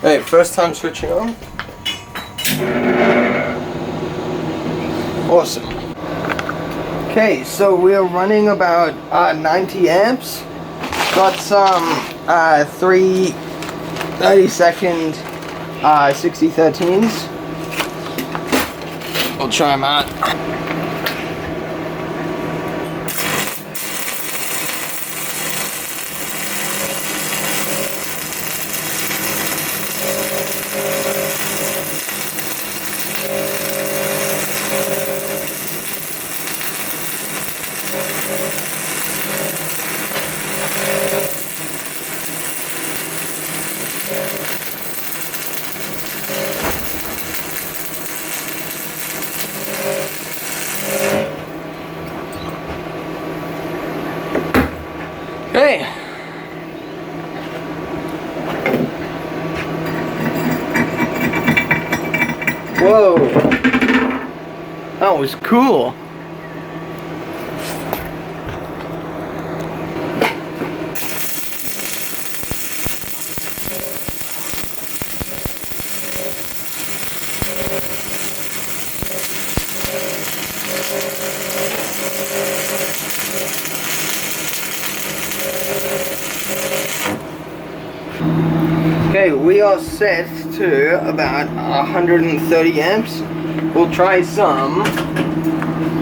Hey, first time switching on. Awesome. Okay, so we're running about 90 amps. Got some 3 30-second 6013s. We'll try them out. Okay. Whoa. That was cool. Okay, we are set to about 130 amps. We'll try some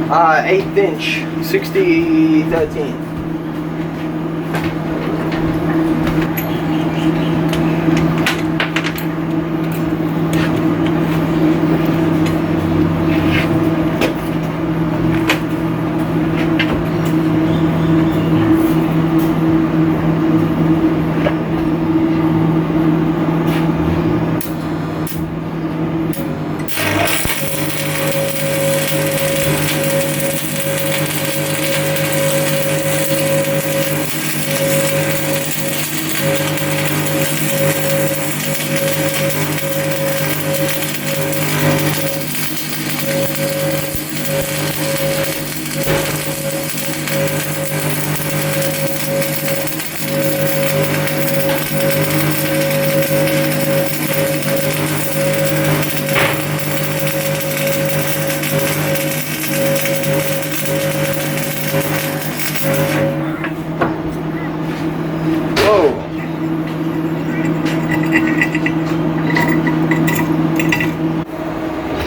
1/8" 6013.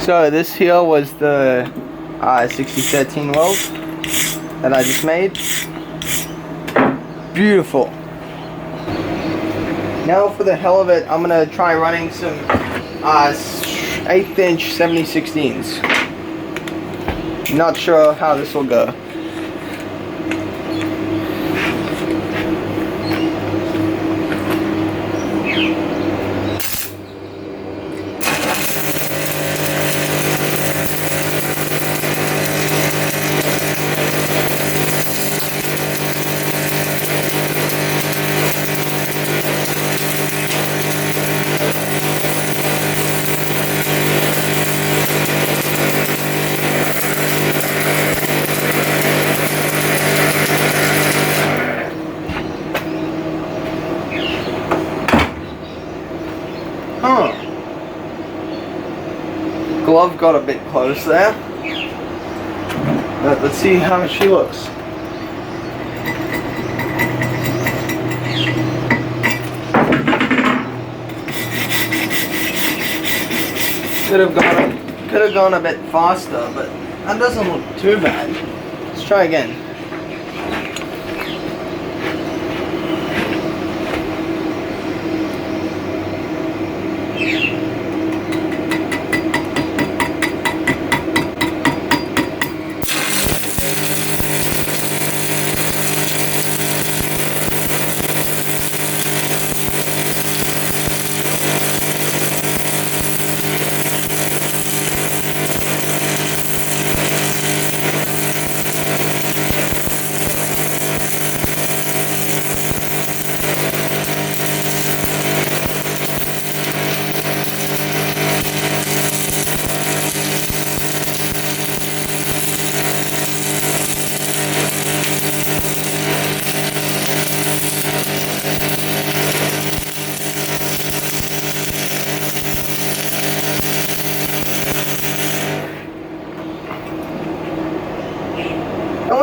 So this here was the 6013 weld that I just made. Beautiful. Now for the hell of it, I'm gonna try running some 1/8" 7016s. Not sure how this will go. Huh. Glove got a bit close there. But let's see how she looks. Could have gone a bit faster, but that doesn't look too bad. Let's try again.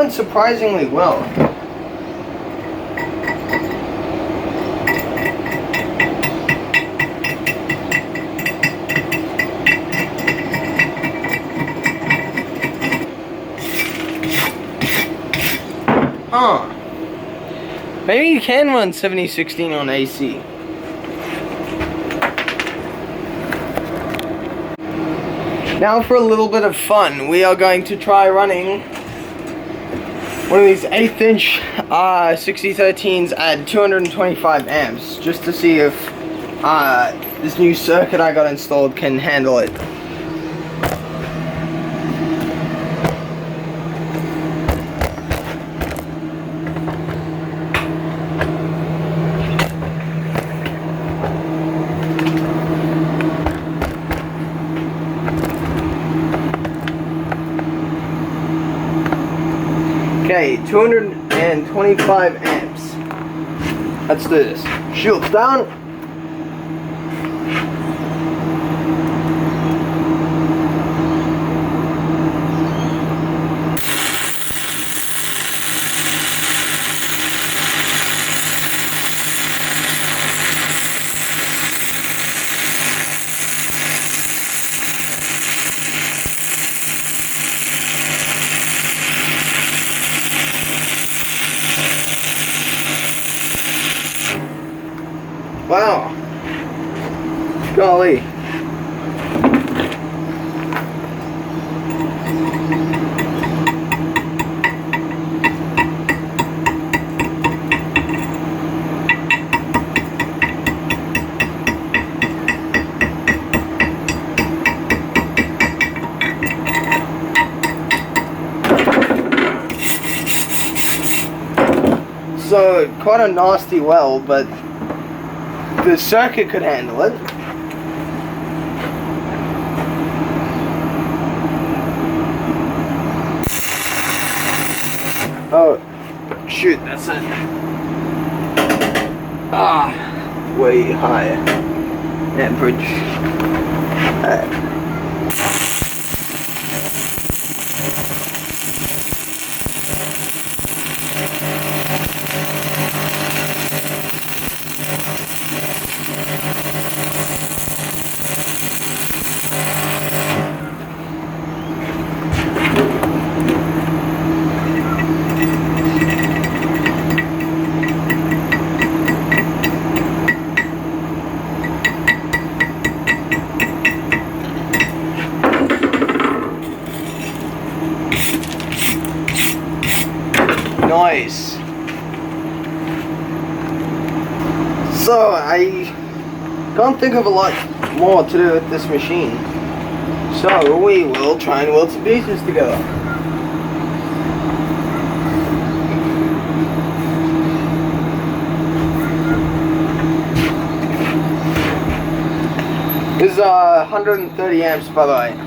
going surprisingly well. Huh. Maybe you can run 7016 on AC. Now for a little bit of fun, we are going to try running one of these 1/8 inch 6013s at 225 amps, just to see if this new circuit I got installed can handle it. Okay, 225 amps. Let's do this. Shields down. Wow. Golly. So, quite a nasty well, but the circuit could handle it. Oh, shoot, that's it. Way higher amperage. Nice. So I can't think of a lot more to do with this machine. So we will try and weld some pieces together. This is 130 amps, by the way.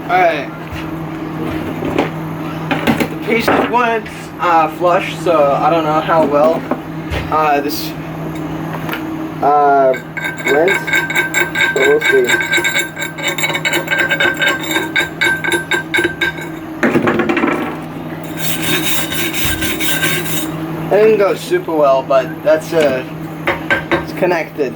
Alright. The pieces weren't flush, so I don't know how well this went, but we'll see. It didn't go super well, but that's it's connected.